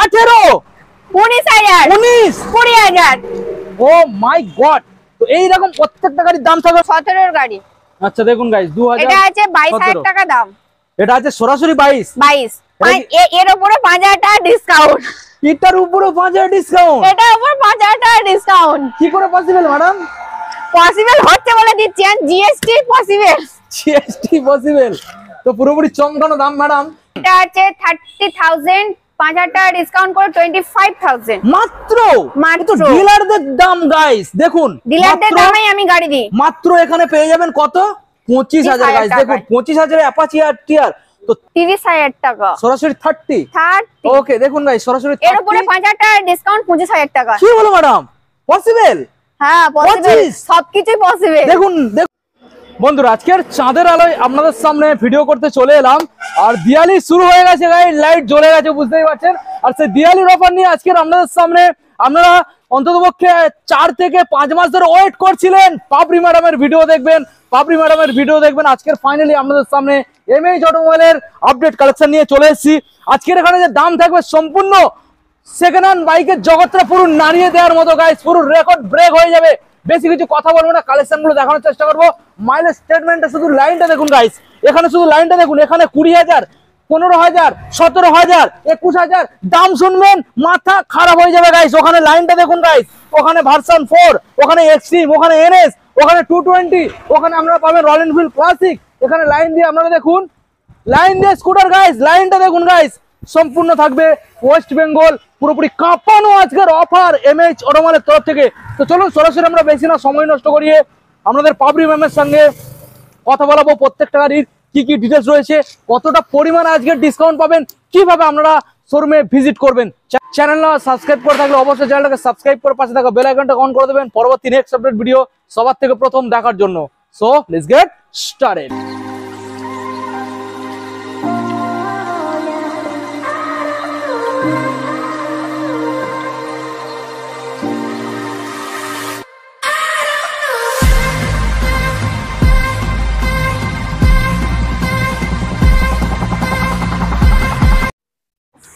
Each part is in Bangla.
18 19,000 20,000 ও মাই গড। তো এই রকম প্রত্যেকটা গাড়ির দাম থাকবে 17 এর গাড়ি। আচ্ছা দেখুন গাইস 2000 এটা আছে 22,000 টাকা দাম। এটা আছে সরাসরি 22 এর উপরে 5,000 টাকা ডিসকাউন্ট। এটার উপরে 5,000 ডিসকাউন্ট। এটার উপর 5,000 টাকা ডিসকাউন্ট কি করে পসিবল ম্যাডাম? পসিবল হচ্ছে বলে দিচ্ছি, আর জিএসটি পসিবল। GST possible. তো পুরোপুরি চমকানো দাম ম্যাডাম। এটা আছে 30,000, 5,000 টাকা ডিসকাউন্ট করে 25,000 মাত্র। তো ডিলারদের দাম গাইস দেখুন, ডিলারদের দামেই আমি গাড়ি দিই। মাত্র এখানে পেয়ে যাবেন কত? 25,000 গাইস দেখুন, 25,000 অ্যাপাচি আর টিয়ার তো 30,000 টাকা সরাসরি 30। ওকে দেখুন গাইস সরাসরি এর উপরে 5,000 টাকা ডিসকাউন্ট 25,000 টাকা। কি বলো ম্যাডাম? পসিবল? হ্যাঁ পসিবল, সবকিছুই পসিবল। দেখুন বন্ধুরা আজকের চাঁদের আলোয় আপনাদের সামনে ভিডিও করতে চলে এলাম, আর দিওয়ালি শুরু হয়ে গেছে গাইস, লাইট জ্বলে গেছে বুঝতেই পারছেন। আর সেই দিওয়ালির অফার নিয়ে আজকের আপনাদের সামনে, আপনারা অন্ততপক্ষে 4 থেকে 5 মাস ধরে ওয়েট করছিলেন পাপড়ি ম্যাডামের ভিডিও দেখবেন, পাপড়ি ম্যাডামের ভিডিও দেখবেন। আজকের ফাইনালি আপনাদের সামনে এমএইচ অটোমোবাইলের আপডেট কালেকশন নিয়ে চলে এসেছি। আজকের এখানে যে দাম থাকবে সম্পূর্ণ সেকেন্ড হ্যান্ড বাইকের জগৎটা পুরো নাড়িয়ে দেওয়ার মতো গাইস, পুরো রেকর্ড ব্রেক হয়ে যাবে। বেশি কিছু কথা বলবো না, কালেকশন গুলো দেখানোর চেষ্টা করবো। মাইলেজ স্টেটমেন্টে শুধু লাইনটা দেখুন গাইস, এখানে শুধু লাইনটা দেখুন, এখানে 20,000, 15,000, 17,000, 21,000 দাম শুনবেন মাথা খারাপ হয়ে যাবে গাইস। ওখানে লাইনটা দেখুন গাইস, ওখানে ভার্সন 4, ওখানে এক্সট্রিম, ওখানে এনএস, ওখানে 220, ওখানে আপনারা পাবেন রয়্যাল এনফিল্ড ক্লাসিক। এখানে লাইন দিয়ে আপনারা দেখুন, লাইন দিয়ে স্কুটার গাইস, লাইনটা দেখুন গাইস। সম্পূর্ণ থাকবে ওয়েস্ট বেঙ্গল, পুরোপুরি কাঁপানো আজকের অফার এমএইচ অটোমোবাইলের তরফ থেকে। তো চলুন সরাসরি আমরা বেশি না সময় নষ্ট করিয়ে আপনাদের পাপড়ি ম্যামের সঙ্গে কথা বলাবো প্রত্যেকটা গাড়ির কি কি ডিটেলস রয়েছে, কতটা পরিমাণ আজকের ডিসকাউন্ট পাবেন, কিভাবে আপনারা শোরুমে ভিজিট করবেন। চ্যানেলটা সাবস্ক্রাইব করে থাকলে অবশ্যই চ্যানেলটাকে সাবস্ক্রাইব করে পাশে থাকা বেল আইকনটা অন করে দেবেন পরবর্তী নেক্সট আপডেট ভিডিও সবার থেকে প্রথম দেখার জন্য। So let's get started.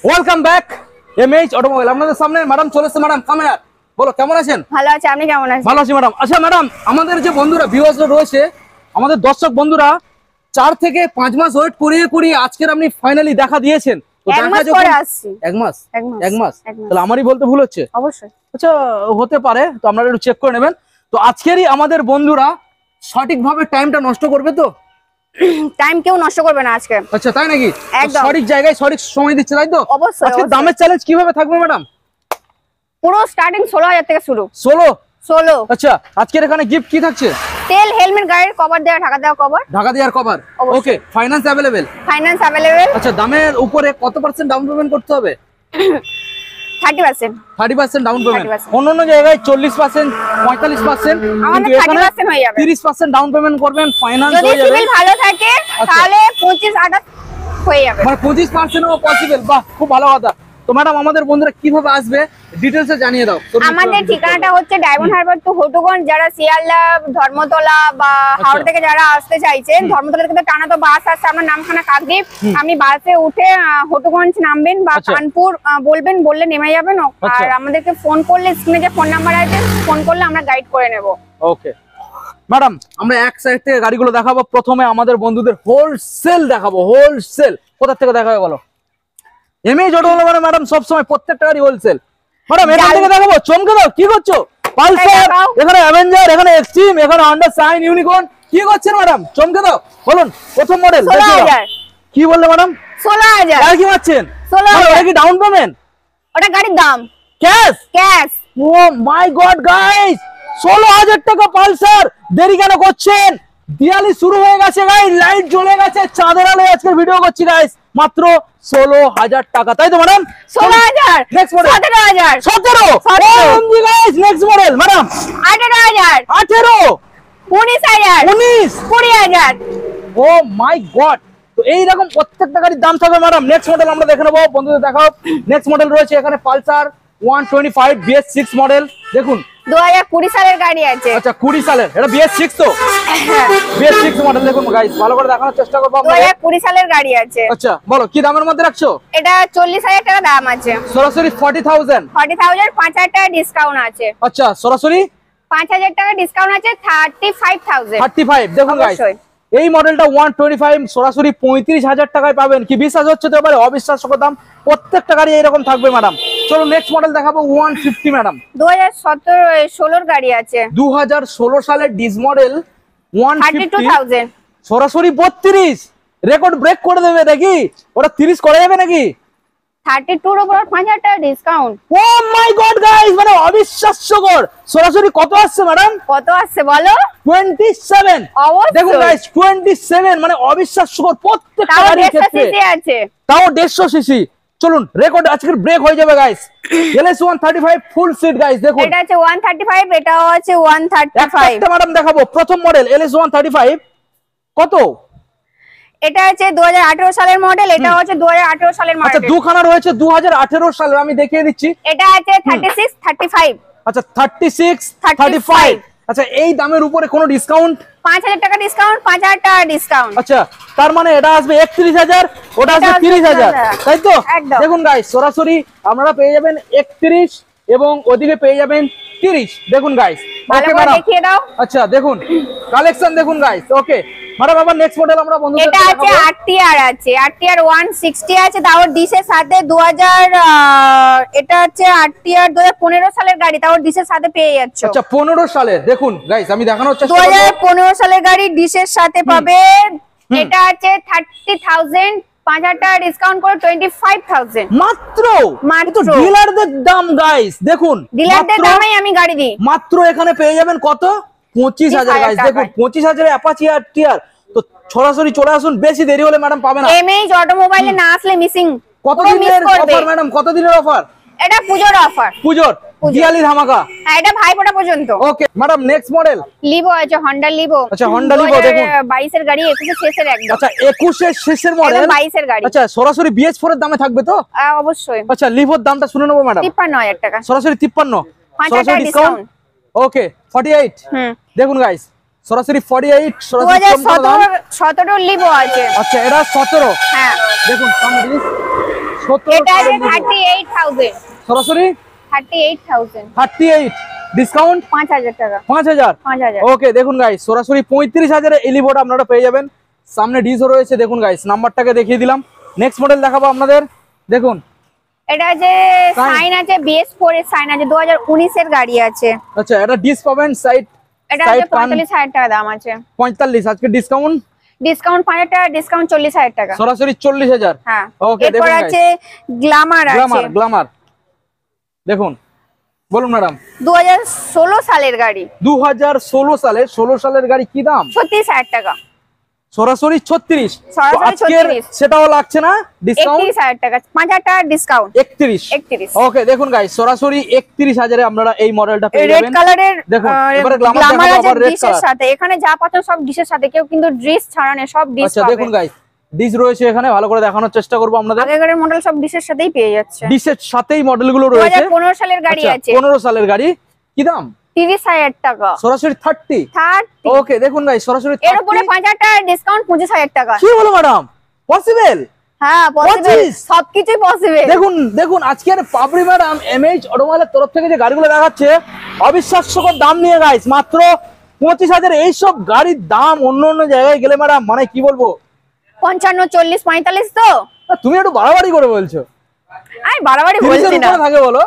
Welcome back MH automobile. আপনাদের সামনে ম্যাডাম চলে এসেছে। ম্যাডাম কাম হিয়ার, বলো কেমন আছেন? ভালো আছি, আপনি কেমন আছেন? ভালো আছি ম্যাডাম। আচ্ছা ম্যাডাম, আমাদের যে বন্ধুরা ভিউয়ার্সরা রয়েছে, আমাদের দর্শক বন্ধুরা 4 থেকে 5 মাস ওয়েট করিয়ে আজকের আপনি ফাইনালি দেখা দিয়েছেন। তো এক মাস পরে আসছি। এক মাস তাহলে আমারই বলতে ভুল হচ্ছে? অবশ্যই। আচ্ছা হতে পারে, তো আপনারা একটু চেক করে নেবেন। তো আজকেরই আমাদের বন্ধুরা সঠিকভাবে টাইমটা নষ্ট করবে তো? টাইম কেউ নষ্ট করবে না আজকে। আচ্ছা তাই নাকি? একদম সঠিক জায়গায় সঠিক সময় দিচ্ছে তাই তো? অবশ্যই। আজকে দামের চ্যালেঞ্জ কিভাবে থাকবে ম্যাডাম? পুরো স্টার্টিং 16,000 থেকে শুরু। 16। আচ্ছা আজকের এখানে গিফট কি থাকছে? তেল, হেলমেট, গাড়ির কভার দেওয়া, ঢাকা দেওয়া কভার। ঢাকা দেওয়ার কভার। ওকে, ফাইন্যান্স अवेलेबल? Finance available. আচ্ছা দামের উপরে কত % ডাউন পেমেন্ট করতে হবে? 30% ডাউন পেমেন্ট। অন্যান্য জায়গায় 40%, 45%, কিন্তু এখানে 30% ডাউন পেমেন্ট করবেন, ফাইন্যান্স হয়ে যাবে। যদি সিভিল ভালো থাকে তাহলে 25-28 হয়ে যাবে। মানে 25% ও পসিবল। বাহ, খুব ভালো কথা। তো ম্যাডাম আমাদের বন্ধুরা কিভাবে আসবে ডিটেইলসে জানিয়ে দাও। আমাদের ঠিকানাটা হচ্ছে ডায়মন্ড হারবার টু হটুগঞ্জ। যারা শিয়ালদা, ধর্মতলা বা হাওড়া থেকে যারা আসতে চাইছেন, ধর্মতলা থেকে টানা তো বাস আসছে, আমার নামখানা কাকদ্বীপ। আমি বাসে উঠে হটুগঞ্জ নামবেন বা কানপুর বলবেন, বললে নেমে যাবেন। আর আমাদেরকে ফোন করলে স্ক্রিনে যে ফোন নাম্বার আছে ফোন করলে আমরা গাইড করে নেব। ওকে ম্যাডাম, আমরা এক সাইড থেকে গাড়িগুলো দেখাবো। প্রথমে আমাদের বন্ধুদের হোলসেল দেখাবো। হোলসেল কোথা থেকে দেখাবে বলো? এমএইচ অটোমোবাইল ম্যাডাম সব সময় প্রত্যেকটা গাড়ি হোলসেল। ম্যাডাম এখান থেকে দেখাবো, চমকে দাও। কি করছো? পালসার, এখানে অ্যাভেঞ্জার, এখানে এক্সট্রিম, এখানে হন্ডা সাইন, ইউনিকর্ন। কি করছেন ম্যাডাম? চমকে দাও। বলুন প্রথম মডেল। 16,000। কি বললে ম্যাডাম? 16,000। আর কি পাচ্ছেন? 16,000। ওটা কি ডাউন পেমেন্ট? ওটা গাড়ির দাম। ক্যাশ। ও মাই গড গাইস, 16,000 টাকা পালসার। দেরি কেন করছেন? দিওয়ালি শুরু হয়ে গেছে গাইস, লাইট জ্বলে গেছে, চাঁদের আলোয় আজকে ভিডিও করছি গাইস। মাত্র 16,000 টাকা, তাই তো madam? 16,000। Next model 17,000। 17 OMG guys. Next model madam 18,000। 18 19,000। 20,000। ও মাই গড। তো এই রকম প্রত্যেকটা গাড়ির দাম থাকবে ম্যাডাম। নেক্সট মডেল আমরা দেখে নেবো, বন্ধুদের দেখাও। নেক্সট মডেল রয়েছে এখানে পালসার 125 BS6 মডেল। দেখুন 2020 সালের গাড়ি আছে। আচ্ছা 20 সালের, এটা BS6 তো? BS6 model. দেখুন গাইস, ভালো করে দেখানোর চেষ্টা করব আপনাদের। 2020 সালের গাড়ি আছে। আচ্ছা বলো কি দামের মধ্যে রাখছো? এটা 40,000 টাকা দাম আছে। সরাসরি 40,000। 40,000, 5,000 টাকা ডিসকাউন্ট আছে। আচ্ছা সরাসরি 5,000 টাকা ডিসকাউন্ট আছে, 35,000। 35। দেখুন গাইস, অবশ্যই। এই মডেলটা 125 সরাসরি 35,000 টাকায় পাবেন। কি বিশ্বাস হচ্ছে তো? এবারে অবিশ্বাস্য দাম, প্রত্যেকটা গাড়ি এরকম থাকবে ম্যাডাম। চলো নেক্সট মডেল দেখাবো 150 ম্যাডাম। 2016 গাড়ি আছে। 2016 সালের ডিস মডেল 150 32,000। সরাসরি 32। রেকর্ড ব্রেক করে দেবে নাকি? ওটা 30 করে যাবে নাকি? 32 এর উপর 5,000 টাকা ডিসকাউন্ট। ও মাই গড গাইস, মানে অবিশ্বাস্যকর। সরাসরি কত আসছে ম্যাডাম? কত আসছে বলো? 27। অবশ্যই। দেখুন গাইস 27, মানে অবিশ্বাস্যকর প্রত্যেকটা তাও গাড়ির 150 ক্ষেত্রে। সিসি আছে। তাও 150 সিসি। চলুন রেকর্ড আজকের ব্রেক হয়ে যাবে গাইস। LS 135 ফুল সিট গাইস। দেখুন এটা আছে 135, এটাও আছে 135। একটা ম্যাডাম দেখাবো। প্রথম মডেল LS 135 কত? এটা আছে 2018 সালের মডেল, এটা আছে 2018 সালের আচ্ছা মডেল। দুখানা রয়েছে 2018 সালের, আমি দেখিয়ে দিচ্ছি। এটা আছে 36, 35। আচ্ছা 36, 35। 35। আচ্ছা এই দামের উপরে কোনো ডিসকাউন্ট? 5,000 টাকা ডিসকাউন্ট, 5,000 টাকা ডিসকাউন্ট। আচ্ছা তার মানে এটা আসবে 31,000, ওটা আসবে এটা আসবে 30,000, 30,000 তাই তো? একদম। দেখুন গাইস সরাসরি আপনারা পেয়ে যাবেন 31 এবং ওদিকে পেয়ে যাবেন 30। দেখুন গাইস, ভালো ওকে করে ম্যাডাম। দেখিয়ে দাও। আচ্ছা দেখুন কালেকশন দেখুন গাইস। ওকে ম্যাডাম, আবার নেক্সট মডেল আমরা বন্ধুদের এটা আছে RTR আছে, RTR 160 আছে, তাও ডিসের সাথে 2000। এটা আছে RTR 2015 সালের গাড়ি, তাও ডিসের সাথে পেয়ে যাচ্ছ। আচ্ছা 15 সালের। দেখুন গাইস আমি দেখানোর চেষ্টা করব। 2015 সালের গাড়ি ডিসের সাথে পাবেন। এটা আছে 30,000, 5,000 টাকা ডিসকাউন্ট করে 25,000 মাত্র। মাত্র। তো ডিলারদের দাম গাইস। দেখুন ডিলারদের মাত্র- দামেই আমি গাড়ি দিই। মাত্র এখানে পেয়ে যাবেন কত? 25,000 গাইস। দেখুন 25,000 অ্যাপাচি RTR। তো সরাসরি চলে আসুন, বেশি দেরি হলে ম্যাডাম পাবে না। এমএইচ অটোমোবাইলে না আসলে মিসিং। কতদিনের অফার ম্যাডাম? কতদিনের অফার? এটা পুজোর অফার। পুজোর দিওয়ালি ধামাকা। হ্যাঁ, এটা ভাইফোঁটা পর্যন্ত। Okay madam next model. Livo আছে, হন্ডা লিভো। আচ্ছা, Honda Livo দেখুন। 22 এর গাড়ি, 21 শেষের একদম। আচ্ছা 21 এর শেষের মডেল, একদম 22 এর গাড়ি। আচ্ছা সরাসরি BS4 এর দামে থাকবে তো? অবশ্যই। আচ্ছা লিভোর দামটা শুনে নেবো ম্যাডাম। 53,000 টাকা। সরাসরি 53, 5,000 সরাসরি টাকা ডিসকাউন্ট। ওকে 48। দেখুন গাইস সরাসরি 48, সরাসরি কম করে দাম। 2017 লিভো আছে। আচ্ছা এটা 17। হ্যাঁ, দেখুন সামনে দিস 17। এটা আছে 38,000। সরাসরি 38,000, 38 ডিসকাউন্ট 5,000 টাকা। 5,000। 5,000। ওকে দেখুন গাইস সরাসরি 35,000 এ এলিভোটা আপনারা পেয়ে যাবেন। সামনে ডিজও রয়েছে। দেখুন গাইস নাম্বারটাকে দেখিয়ে দিলাম। নেক্সট মডেল দেখাবো আপনাদের। দেখুন এটা যে সাইন আছে, BS4 এর সাইন আছে, 2019 এর গাড়ি আছে। আচ্ছা এটা ডিস পাবেন সাইড। এটা আছে 45,000 টাকা দাম আছে। 45 আজকে ডিসকাউন্ট। ডিসকাউন্ট 5,000 টাকা, ডিসকাউন্ট 40,000 টাকা। সরাসরি 40,000। হ্যাঁ। ওকে এরপর দেখুন আছে গ্ল্যামার আছে। গ্ল্যামার দেখুন। বলুন ম্যাডাম। 2016 সালের গাড়ি। 2016 সালের গাড়ি কি দাম? 36,000 টাকা। সরাসরি 36। সরাসরি আজকের 36। সেটাও লাগছে না ডিসকাউন্ট? 31,000 টাকা, 5,000 টাকা ডিসকাউন্ট। 31। ওকে দেখুন গাইস সরাসরি 31,000 এ আপনারা এই মডেলটা পেয়ে রেড যাবেন। কালারের দেখুন এবারে গ্ল্যামার গ্ল্যামার দেখাবো আছে আবার রেড ডিশের কালার। সাথে। এখানে যা পাচ্ছেন সব ডিশের সাথে, কেউ কিন্তু ড্রেস ছাড়া নেই, সব ডিশ আচ্ছা পাবেন। দেখুন গাইস ডিশ রয়েছে এখানে, ভালো করে দেখানোর চেষ্টা করব আপনাদের। আগেকারের মডেল সব ডিশের সাথেই পেয়ে যাচ্ছে। ডিশের সাথেই মডেলগুলো রয়েছে। 2015 সালের গাড়ি আছে। 15 সালের গাড়ি কি দাম? 30,000 টাকা। সরাসরি 30। 30। ওকে দেখুন গাইস সরাসরি এর উপরে 5,000 টাকা ডিসকাউন্ট, 25,000 টাকা। কি বলো ম্যাডাম? পসিবল? হ্যাঁ পসিবল, 25? সবকিছুই পসিবল। দেখুন দেখুন আজকের পাবরি ম্যাডাম এমএইচ অটোমোবাইলের তরফ থেকে যে গাড়িগুলো দেখাচ্ছে অবিশ্বাস্যকর দাম নিয়ে গাইস, মাত্র 25,000। এইসব গাড়ির দাম অন্য অন্য জায়গায় গেলে ম্যাডাম মানে কি বলবো 55, 40, 45 তো। তুমি একটু বাড়াবাড়ি করে বলছো। আমি বাড়াবাড়ি 30 বলছি এর না। উপরে থাকে বলো,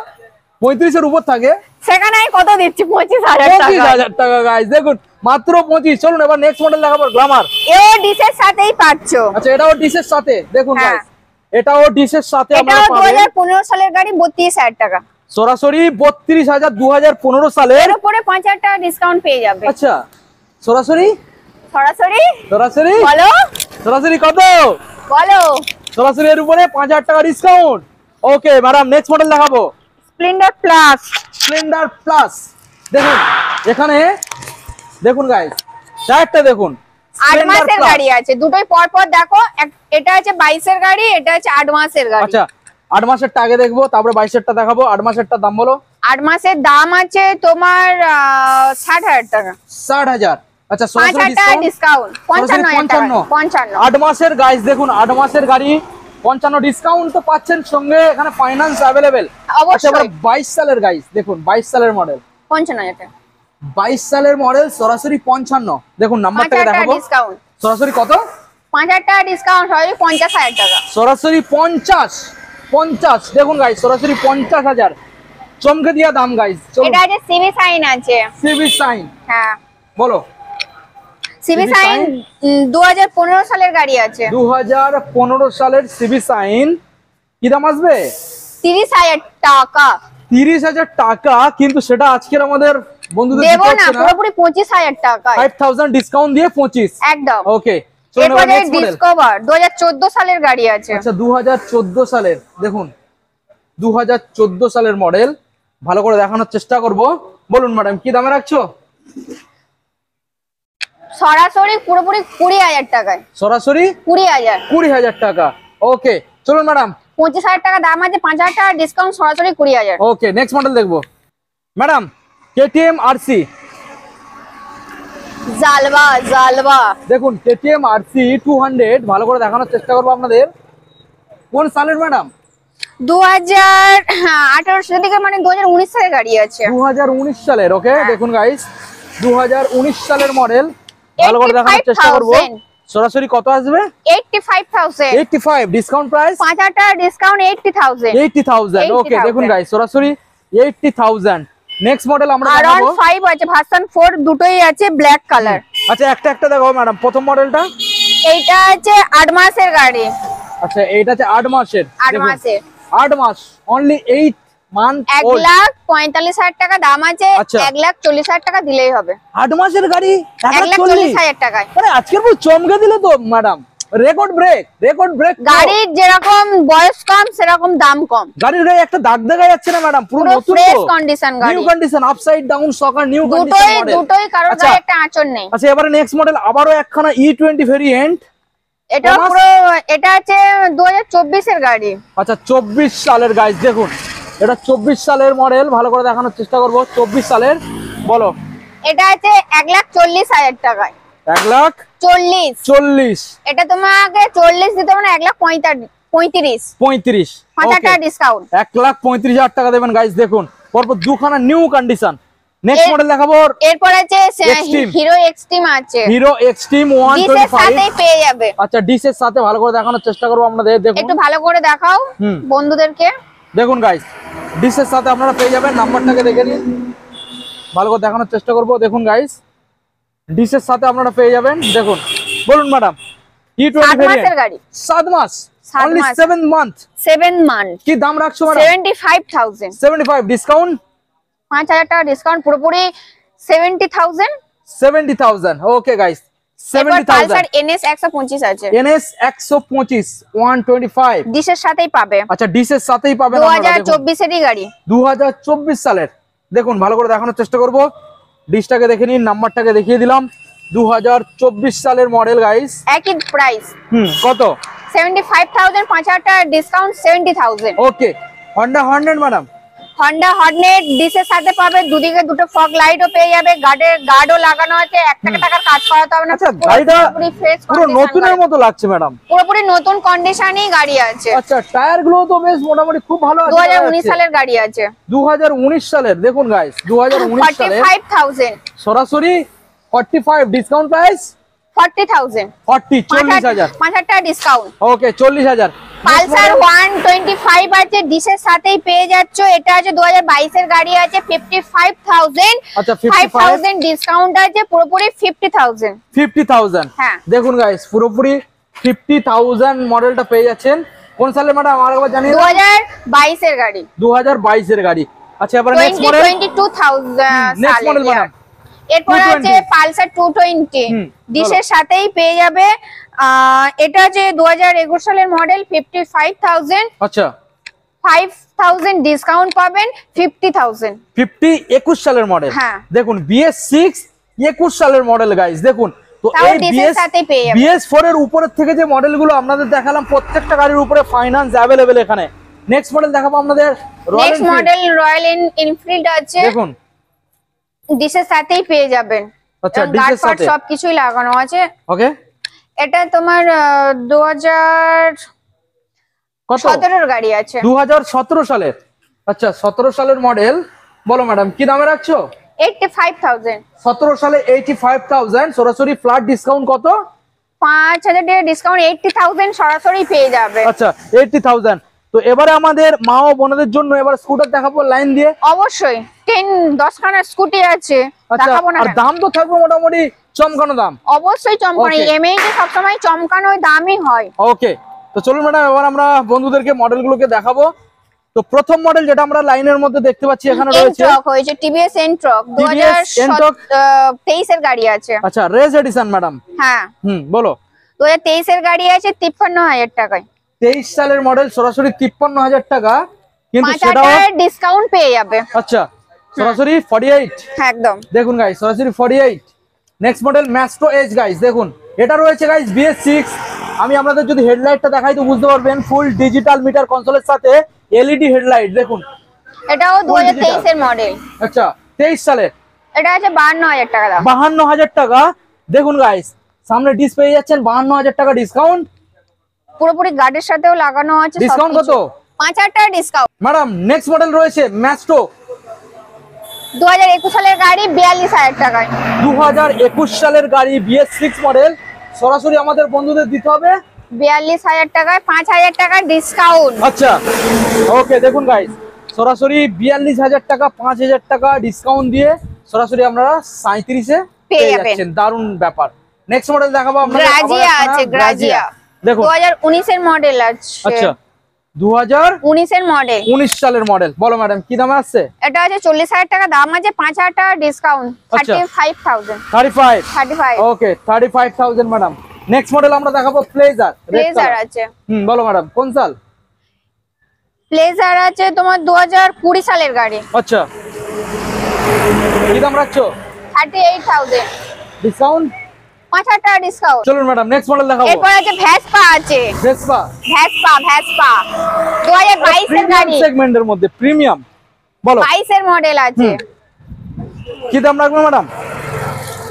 35 এর উপর থাকে। সেখানে আমি কত দিচ্ছি? 25,000 টাকা। 25,000 টাকা গাইস দেখুন মাত্র 25। চলুন এবার নেক্সট মডেল দেখাবো গ্ল্যামার। এও ডিশের সাথেই পাচ্ছো। আচ্ছা এটাও ডিশের সাথে। দেখুন হ্যাঁ। গাইস এটাও ডিশের সাথে এটাও আপনারা পাবেন। 2015 সালের গাড়ি, 32,000 টাকা। সরাসরি 32,000 2015 সালের। এর উপরে 5,000 টাকা ডিসকাউন্ট পেয়ে যাবে। আচ্ছা সরাসরি সরাসরি সরাসরি বলো, সরাসরি কত? বলো। সরাসরি এর উপরে 5,000 টাকা discount. Okay madam next model দেখাবো স্প্লেন্ডার প্লাস। Splendor plus. দেখুন এখানে দেখুন গাইস টায়ারটা দেখুন। 8 Splendor মাসের Plus। গাড়ি আছে, দুটোই পর পর দেখো। এটা আছে 22 এর গাড়ি, এটা আছে 8 মাসের গাড়ি। আচ্ছা 8 মাসেরটা আগে দেখবো, তারপরে 22 এরটা দেখাবো। 8 মাসেরটা দাম বলো। 8 মাসের দাম আছে তোমার 60,000 টাকা। 60,000। আচ্ছা, 5,000 টাকা ডিসকাউন্ট, 55,000 টাকা। 55। 8 মাসের গাইস দেখুন, 8 মাসের গাড়ি 55 ডিসকাউন্ট তো পাচ্ছেন, সঙ্গে এখানে ফাইন্যান্স अवेलेबल। আচ্ছা, এবার 22 সালের গাইস দেখুন, 22 সালের মডেল, 55,000 টাকা। 22 সালের মডেল, সরাসরি 55। দেখুন নাম্বারটাকে দেখাবো, ডিসকাউন্ট সরাসরি কত? 5,000 টাকা ডিসকাউন্ট, সরাসরি 50,000 টাকা। সরাসরি 50। দেখুন গাইস, সরাসরি 50,000, চমকে দিয়া দাম গাইস। এটা আছে সিবি সাইন আছে। সিবি সাইন, হ্যাঁ বলো। সিবি সাইন 2015 সালের গাড়ি আছে। 2015 সালের সিবি সাইন, কি দাম আসবে? 30,000 টাকা। 30,000 টাকা, কিন্তু সেটা আজকের আমাদের বন্ধুদের দেব না, পুরোপুরি 25,000 টাকা। 5,000 ডিসকাউন্ট দিয়ে 25। একদম। ওকে, এরপরে ডিসকভার 2014 সালের গাড়ি আছে। আচ্ছা, 2014 সালের, দেখুন 2014 সালের মডেল, ভালো করে দেখানোর চেষ্টা করব। বলুন ম্যাডাম, কি দামে রাখছো? সরাসরি পুরোপুরি 20,000 টাকায়। সরাসরি 20,000 টাকা। ওকে, চলুন ম্যাডাম। 25,000 টাকা দাম আছে, 5,000 টাকা ডিসকাউন্ট, সরাসরি 20,000। ওকে, নেক্সট মডেল দেখবো ম্যাডাম। কেটিএম আরসি, জালবা দেখুন কেটিএম আরসি 200, ভালো করে দেখানোর চেষ্টা করবো আপনাদের। কোন সালের ম্যাডাম? 2018 থেকে, মানে 2019 সালের গাড়ি আছে। 2019 সালের। ওকে, দেখুন গাইস 2019 সালের মডেল, ভালো করে দেখানোর চেষ্টা করবো। সরাসরি কত আসবে? 85,000। 85 ডিসকাউন্ট প্রাইস, 5,000 টাকা ডিসকাউন্ট, 80,000। 80,000। ওকে, দেখুন গাইস সরাসরি 80,000। নেক্সট মডেল আমরা দেখাবো। R15 আছে, ভার্সন 4 দুটোই আছে, ব্ল্যাক কালার। আচ্ছা, একটা দেখাবো ম্যাডাম। প্রথম মডেলটা, এইটা আছে 8 মাসের গাড়ি। আচ্ছা, এইটা আছে 8 মাসের। 8 মাসের, 8 মাস, অনলি 8 মান্থ। 1,45,000 টাকা দাম আছে। আচ্ছা। 1,40,000 টাকা দিলেই হবে। 8 মাসের গাড়ি 1,40,000 টাকায়। মানে আজকের পুরো চমকে দিলে তো ম্যাডাম। Record break. গাড়ির যেরকম বয়স কম, সেরকম দাম কম। গাড়ির গায়ে একটা দাগ দেখা যাচ্ছে না ম্যাডাম, পুরো নতুন, ফ্রেশ কন্ডিশন গাড়ি। নিউ কন্ডিশন, আপসাইড ডাউন সকার, নিউ কন্ডিশন মডেল। দুটোই কারোর গায়ে একটা আঁচড় নেই। আচ্ছা, এবারে নেক্সট মডেল আবারো একখানা E20 ভেরিয়েন্ট। এটা পুরো, এটা আছে 2024 এর গাড়ি। আচ্ছা, 24 সালের গাইস, দেখুন এটা 24 সালের মডেল, ভালো করে দেখানোর চেষ্টা করব। 24 সালের, বলো। এটা আছে 1,40,000 টাকায়। 1,40,000। এটা তোমাকে 40 দিতে হবে না, 1,35,000। 5,000 টাকা ডিসকাউন্ট, 1,35,000 টাকা দেবেন গাইস। দেখুন পরপর দুখানা নিউ কন্ডিশন। নেক্সট মডেল দেখাবো। এরপর আছে হিরো এক্সট্রিম আছে। হিরো এক্সট্রিম 125 সাথে পেয়ে যাবে। আচ্ছা, ডিসের সাথে ভালো করে দেখানোর চেষ্টা করব আপনাদের। দেখুন একটু ভালো করে দেখাও বন্ধুদেরকে। দেখুন গাইস, ডিসের সাথে আপনারা পেয়ে যাবেন। নাম্বারটাকে দেখে নিন, ভালো করে দেখানোর চেষ্টা করব। দেখুন গাইস, ডিসের সাথে আপনারা পেয়ে যাবেন। দেখুন, বলুন ম্যাডাম। E20 ভেরিয়েন্ট, গাড়ি, 7 মাস, অনলি 7 মান্থ। 7 মান্থ। কি দাম রাখছো ম্যাডাম? 75,000। 75 ডিসকাউন্ট, 5,000 টাকা ডিসকাউন্ট, পুরোপুরি 70,000। 70,000। Okay guys, 70,000। পালসার NS 125 আছে। NS 125 125 ডিশের সাথেই পাবে। আচ্ছা, ডিসের সাথেই পাবেন। 2024 এরই গাড়ি। 2024 সালের। দেখুন ভালো করে দেখানোর চেষ্টা করব। ডিসটাকে দেখে নিন, নাম্বারটাকে দেখিয়ে দিলাম। 2024 সালের মডেল গাইস। একই প্রাইস। কত? 75,000, 5,000 টাকা ডিসকাউন্ট, 70,000। ওকে, Honda Hornet madam. Honda Hornet ডিসের সাথে পাবে, দুদিকে দুটো ফগ লাইটও পেয়ে যাবে, গার্ডও লাগানো আছে, 1 টাকার কাজ করাতে হবে না। আচ্ছা, গাড়িটা পুরো নতুনের মতো লাগছে ম্যাডাম। পুরোপুরি নতুন কন্ডিশনেই গাড়ি আছে। আচ্ছা, টায়ার গুলো তো বেশ মোটামুটি খুব ভালো আছে। 2019 সালের গাড়ি আছে। 2019 সালের। দেখুন গাইস, 2019 সালের। 45,000। সরাসরি 45 ডিসকাউন্ট প্রাইস 40,000। 40,000। 5,000 টাকা ডিসকাউন্ট। ওকে, 40,000। পালসার 125 আছে, ডিসের সাথেই পেয়ে যাচ্ছ। এটা আছে 2022 এর গাড়ি আছে, 55,000। আচ্ছা, 5,000 ডিসকাউন্ট আছে, পুরোপুরি 50,000। 50,000। হ্যাঁ, দেখুন গাইস, পুরোপুরি 50,000 মডেলটা পেয়ে যাচ্ছেন। কোন সালে ম্যাডাম আরেকবার জানিয়ে? 2022 এর গাড়ি। 2022 এর গাড়ি। আচ্ছা, এবারে next model. 22,000 next model madam. এরপর আছে পালসার 220, ডিসের সাথেই পেয়ে যাবে। এটা আছে 2021 সালের মডেল, 55,000। আচ্ছা, 5,000 ডিসকাউন্ট পাবেন, 50,000। 21 সালের মডেল। হ্যাঁ। দেখুন BS6 21 সালের মডেল গাইস। দেখুন তো এই BS4 এর উপরের থেকে যে মডেলগুলো আপনাদের দেখালাম, প্রত্যেকটা গাড়ির উপরে ফাইন্যান্স अवेलेबल এখানে। নেক্সট মডেল দেখাবো আপনাদের নেক্সট মডেল রয়্যাল এনফিল্ড আছে, দেখুন ডিশের সাথেই পেয়ে যাবেন। আচ্ছা, এবং ডিশের গার্ড ফার্ড সাথে সবকিছুই লাগানো আছে। ওকে, এটা তোমার 2017 গাড়ি আছে। 2017 সালের, আচ্ছা 17 সালের মডেল। বলো ম্যাডাম কি দামে রাখছো? 85,000। 17 সালে 85,000, সরাসরি ফ্ল্যাট ডিসকাউন্ট কত? 5,000 টাকা ডিসকাউন্ট, 80,000 সরাসরি পেয়ে যাবে। আচ্ছা 80,000। তো এবারে আমাদের মা ও বোনদের জন্য এবার স্কুটার দেখাবো লাইন দিয়ে। অবশ্যই 10 খানা স্কুটি আছে, আচ্ছা, দেখাবো না আর কেন? দাম তো থাকবে মোটামুটি চমকানো দাম। অবশ্যই চমকানো, Okay. এমএই তে সবসময় চমকানো দামই হয়। ওকে, তো চলুন ম্যাডাম এবার আমরা বন্ধুদেরকে মডেলগুলোকে দেখাবো। তো প্রথম মডেল যেটা আমরা লাইনের মধ্যে দেখতে পাচ্ছি এখানে রয়েছে এনট্রক হয়েছে, টিভিএস এনট্রক, TVS N-Torq 2023 এর গাড়ি আছে। আচ্ছা রেস এডিশন ম্যাডাম। হ্যাঁ, বলো। 2023 এর গাড়ি আছে 53,000 টাকায়। 23 সালের মডেল, সরাসরি 53,000 টাকা, কিন্তু 5,000 সেটাও টাকার ডিসকাউন্ট পেয়ে যাবে। আচ্ছা সরাসরি 48। হ্যাঁ একদম। দেখুন গাইস, সরাসরি 48। Next model Maestro edge guys, দেখুন এটা রয়েছে গাইস BS6। আমি আপনাদের যদি হেডলাইটটা দেখাই তো বুঝতে পারবেন, ফুল ডিজিটাল মিটার কনসোলের সাথে এলইডি হেডলাইট। দেখুন এটাও 2023 এর মডেল। আচ্ছা 23 সালের, এটা আছে 52,000 টাকা দাম। 52,000 টাকা। দেখুন গাইস, সামনে ডিস পেয়ে যাচ্ছেন 52,000 টাকা ডিসকাউন্ট। পুরোপুরি গাড়ির সাথেও লাগানো আছে। ডিসকাউন্ট কত? 5,000 টাকা ডিসকাউন্ট। ম্যাডাম নেক্সট মডেল রয়েছে ম্যাস্ট্রো 2021 সালের গাড়ি 42,000 টাকায়। 2021 সালের গাড়ি BS6 মডেল, সরাসরি আমাদের বন্ধুদের দিতে হবে 42,000 টাকায়, 5,000 টাকা ডিসকাউন্ট। আচ্ছা ওকে, দেখুন গাইস সরাসরি 42,000 টাকা, 5,000 টাকা ডিসকাউন্ট দিয়ে সরাসরি আপনারা 37-এ পেয়ে যাচ্ছেন। দারুণ ব্যাপার। নেক্সট মডেল দেখাবো আপনাদের, গ্রাজিয়া আছে, গ্রাজিয়া দেখুন 2019 এর মডেল আছে। আচ্ছা 2019 এর মডেল। সালের মডেল। বলো ম্যাডাম কি দামে আসছে? এটা আছে 40,000 টাকা দাম আছে, 5,000 টাকা ডিসকাউন্ট, আচ্ছা। 35,000। 35 ওকে, 35,000 ম্যাডাম। নেক্সট মডেল আমরা দেখাবো প্লেজার। প্লেজার আছে। বলো ম্যাডাম কোন সাল? প্লেজার আছে তোমার 2020 সালের গাড়ি। আচ্ছা কি দাম রাখছো? 38,000 ডিসকাউন্ট, 5,000 টাকা ডিসকাউন্ট। চলুন ম্যাডাম নেক্সট মডেল দেখাবো। এরপর আছে ভেসপা আছে। ভেসপা 2022 এর গাড়ি, সেগমেন্টের মধ্যে প্রিমিয়াম। বলো 22 এর মডেল আছে। কি দাম রাখবে ম্যাডাম?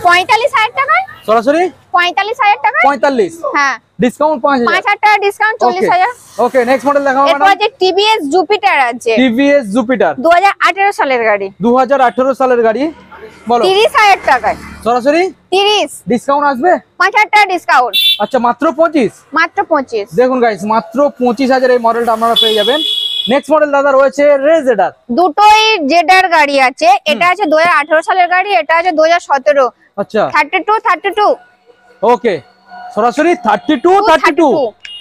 45,000 টাকায়, সরাসরি 45,000 টাকায়। 45, হ্যাঁ ডিসকাউন্ট 5,000। 5,000 টাকা ডিসকাউন্ট, 40,000। ওকে নেক্সট মডেল দেখাবো এরপর ম্যাডাম। আছে টিভিএস জুপিটার আছে, টিভিএস জুপিটার 2018 সালের গাড়ি, 2018 সালের গাড়ি। বলো 30,000 টাকায়। সরাসরি 30, ডিসকাউন্ট আসবে? 5,000 টাকা ডিসকাউন্ট, আচ্ছা মাত্র 25। মাত্র 25। দেখুন গাইস, মাত্র 25,000 এই মডেলটা আপনারা পেয়ে যাবেন। নেক্সট মডেল দাদা রয়েছে রেজেডার। দুটোই জেডার গাড়ি আছে। এটা আছে 2018 সালের গাড়ি, এটা আছে 2017। আচ্ছা 32। ওকে, সরাসরি 32।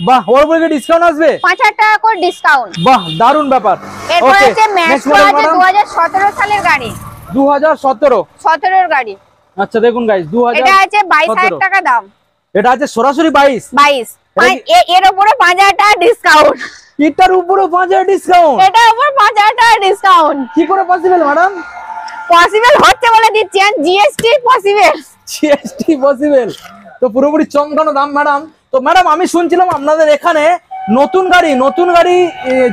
বাহ, ওর উপরে ডিসকাউন্ট আসবে? 5,000 টাকা করে ডিসকাউন্ট। বাহ, দারুণ ব্যাপার। এরপর ওকে আছে নেক্সট ম্যাস্ট্রো মডেল আছে, ম্যাডাম। 2017 সালের গাড়ি, 2017 এর গাড়ি। আচ্ছা দেখুন গাইস, এটা আছে 22,000 টাকা দাম। এটা আছে সরাসরি 22। এর উপরে 5,000 টাকা ডিসকাউন্ট। এটার উপরে 5,000 ডিসকাউন্ট? এটার উপর 5,000 টাকা ডিসকাউন্ট। কি করে পসিবল ম্যাডাম? পসিবল হচ্ছে বলে দিচ্ছি, আর জিএসটি পসিবল। জিএসটি পসিবল, তো পুরোপুরি চমকানো দাম ম্যাডাম। তো ম্যাডাম আমি শুনছিলাম আপনাদের এখানে নতুন গাড়ি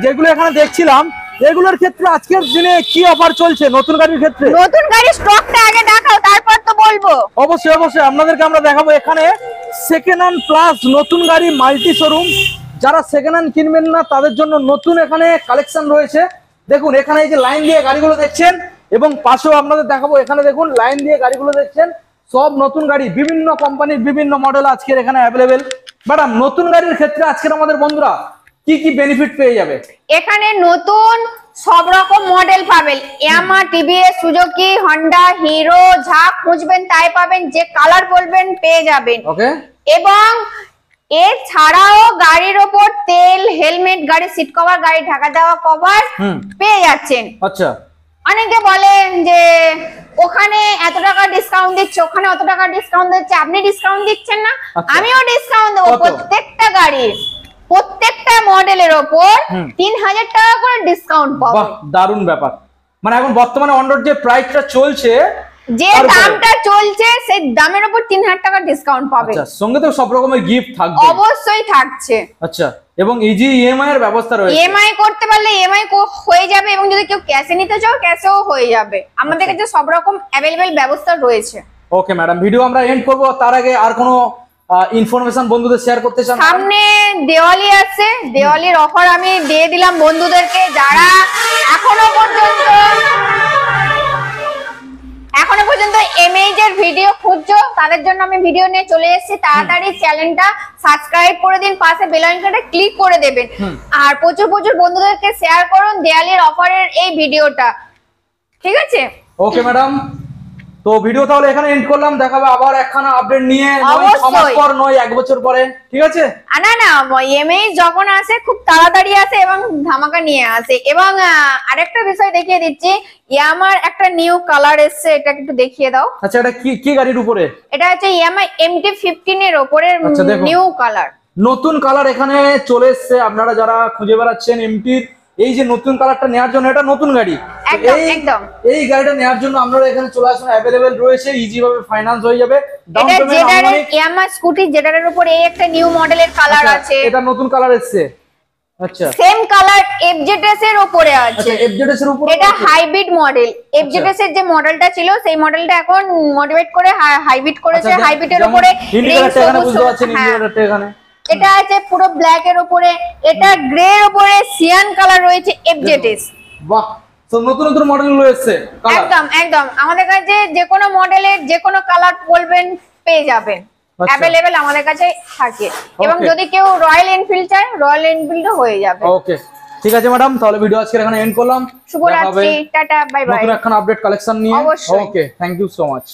যেগুলো এখানে দেখছিলাম, এগুলোর ক্ষেত্রে আজকের দিনে কি অফার চলছে নতুন গাড়ির ক্ষেত্রে? নতুন গাড়ি স্টকটা আগে দেখাও, তারপর তো বলবো। অবশ্যই আপনাদেরকে আমরা দেখাবো এখানে সেকেন্ড হ্যান্ড প্লাস নতুন গাড়ি মাল্টি শোরুম। যারা সেকেন্ড হ্যান্ড কিনবেন না তাদের জন্য নতুন এখানে কালেকশন রয়েছে। দেখুন এখানে এই যে লাইন দিয়ে গাড়িগুলো দেখছেন, এবং পাশেও আপনাদের দেখাবো এখানে দেখুন লাইন দিয়ে গাড়িগুলো দেখছেন, সব নতুন গাড়ি, বিভিন্ন কোম্পানির বিভিন্ন মডেল আজকের এখানে অ্যাভেলেবেল। ম্যাডাম নতুন গাড়ির ক্ষেত্রে আজকের আমাদের বন্ধুরা কি কি বেনিফিট পেয়ে যাবে? এখানে নতুন সব রকম মডেল পাবেন, ইয়ামা, টিভিএস, সুজুকি, হন্ডা, হিরো, যা খুঁজবেন তাই পাবেন, যে কালার বলবেন পেয়ে যাবেন। ওকে, এবং এছাড়াও গাড়ির ওপর তেল, হেলমেট, গাড়ির সিট কভার, গাড়ি ঢাকা দেওয়া কভার পেয়ে যাচ্ছেন। আচ্ছা অনেকে বলেন যে ওখানে এত টাকা ডিসকাউন্ট দিচ্ছে, ওখানে অত টাকা ডিসকাউন্ট দিচ্ছে, আপনি ডিসকাউন্ট দিচ্ছেন না? আমিও ডিসকাউন্ট দেবো। প্রত্যেকটা গাড়ির, প্রত্যেকটা মডেলের ওপর 3,000 টাকা করে ডিসকাউন্ট পাবেন। বাহ, দারুণ ব্যাপার। মানে এখন বর্তমানে অন্ডর যে প্রাইসটা চলছে যে দামটা চলছে সেই দামের উপর 3000 টাকা ডিসকাউন্ট পাবে। আচ্ছা, সঙ্গে তো সব রকমের গিফট থাকবে। অবশ্যই থাকছে। আচ্ছা, এবং ইজি ইএমআই এর ব্যবস্থা রয়েছে। ইএমআই করতে পারলে ইএমআই হয়ে যাবে, এবং যদি কেউ ক্যাশে নিতে চাও ক্যাশেও হয়ে যাবে। আমাদের কাছে সব রকম অ্যাভেলেবেল ব্যবস্থা রয়েছে। ওকে ম্যাডাম, ভিডিও আমরা এন্ড করব, তার আগে আর কোনো ইনফরমেশন বন্ধুদের শেয়ার করতে চান? সামনে দেওয়ালি আছে, দেওয়ালির অফার আমি দিয়ে দিলাম বন্ধুদেরকে। যারা এখনো পর্যন্ত এমএইচ এর ভিডিও খুঁজছো তাদের জন্য আমি ভিডিও নিয়ে চলে এসেছি। তাড়াতাড়ি চ্যানেলটা সাবস্ক্রাইব করে দিন, পাশে বেল আইকনটা ক্লিক করে দেবেন, আর প্রচুর বন্ধুদেরকে শেয়ার করুন দেওয়ালির অফারের এই ভিডিওটা, ঠিক আছে? ওকে ম্যাডাম, তো ভিডিও তাহলে এখানে এন্ড করলাম। দেখাবে আবার একখানা আপডেট নিয়ে, নয় 6 মাস পর, নয় 1 বছর পরে, ঠিক আছে? না এমএইচ যখন আসে খুব তাড়াতাড়ি আসে এবং ধামাকা নিয়ে আসে। এবং আরেকটা বিষয় দেখিয়ে দিচ্ছি, ইয়ামার একটা নিউ কালার এসেছে, এটা একটু দেখিয়ে দাও। আচ্ছা, এটা কি গাড়ির উপরে? এটা হচ্ছে ইয়ামা MT-15 এর উপরে নিউ কালার, নতুন কালার এখানে চলে এসেছে। আপনারা যারা খুঁজে বেড়াচ্ছেন এমটির এই যে নতুন কালারটা নেওয়ার জন্য, এটা নতুন গাড়ি, একদম এই গাড়িটা নেওয়ার জন্য আপনারা এখানে চলে আসুন, অ্যাভেলেবেল রয়েছে, ইজি ভাবে ফাইন্যান্স হয়ে যাবে। এটা জেডারের ইয়ামা স্কুটি জেডারের উপরে এই একটা নিউ মডেলের কালার আছে, এটা নতুন কালার এসেছে। আচ্ছা, সেম কালার FZS এর উপরে আছে। আচ্ছা, FZS এর উপরে এটা হাইব্রিড মডেল। FZS এর যে মডেলটা ছিল সেই মডেলটা এখন মডিফাইড করে হাইব্রিড করেছে। হাইব্রিডের উপরে ইন্ডিকেটরটা এখানে বুঝতে পারছেন, ইন্ডিকেটরটা এখানে এটা আছে পুরো ব্ল্যাক এর উপরে, এটা গ্রে এর উপরে সিয়ান কালার রয়েছে FZS। বাহ, তো নতুন মডেল রয়েছে কালার। একদম আমাদের কাছে যে কোনো মডেলের যে কোনো কালার বলবেন পেয়ে যাবেন, অ্যাভেলেবেল আমাদের কাছে থাকে। এবং যদি কেউ রয়্যাল এনফিল্ড চায় রয়্যাল এনফিল্ডও হয়ে যাবে। ওকে, ঠিক আছে ম্যাডাম, তাহলে ভিডিও আজকে এখানে এন্ড করলাম। শুভরাত্রি, টাটা, বাই বাই। নতুন একটা আপডেট কালেকশন নিয়ে। অবশ্যই। ওকে, থ্যাংক ইউ সো মাচ।